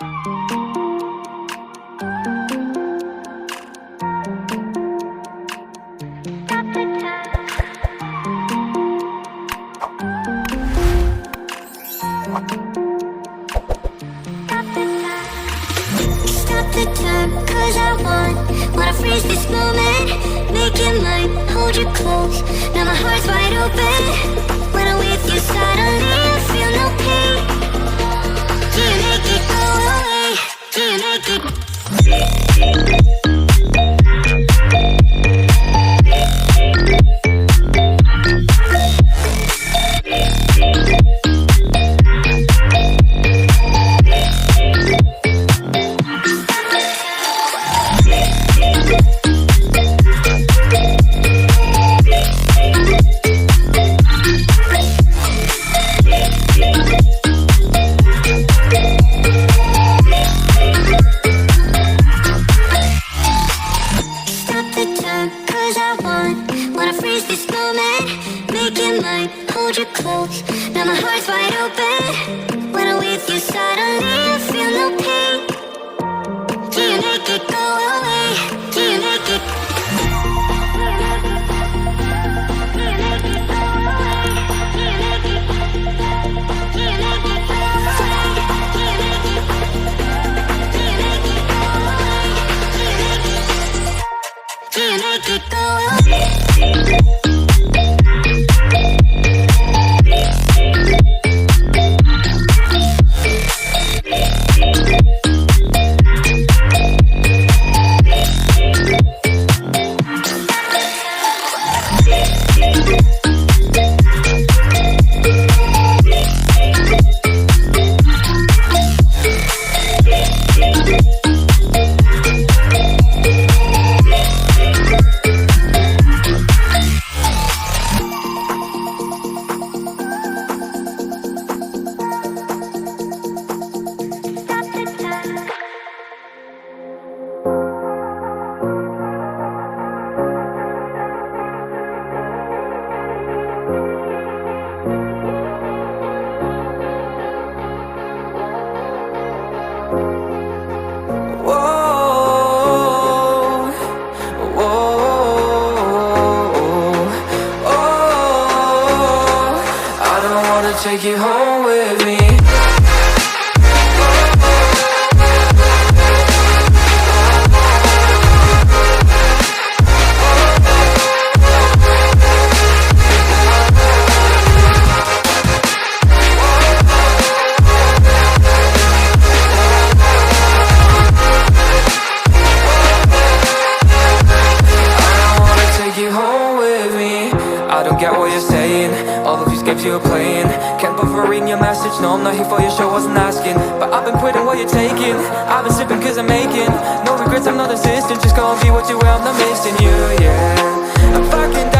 the time, cause I wanna freeze this moment. Make it mine, hold you close. Now my heart's wide open. When I'm with you suddenly I feel no pain. Do you make it go away? Do you make it? Wanna freeze this moment, make it mine, hold you close. Now my heart's wide open. When I'm with you suddenly I feel no pain. Do you make it go away? Do you make it? Do you make it go away? Do you make it? Do you make it go away? Do you make it? Do you make it go away? Do you make it go away? Take you home with me. I don't get what you're saying. All of these games you're playing. Can't bother reading your message. No, I'm not here for your show, wasn't asking. But I've been quitting what you're taking. I've been sipping cause I'm making no regrets, I'm not insistent. Just go and be what you were, I'm not missing you, yeah. I'm fucking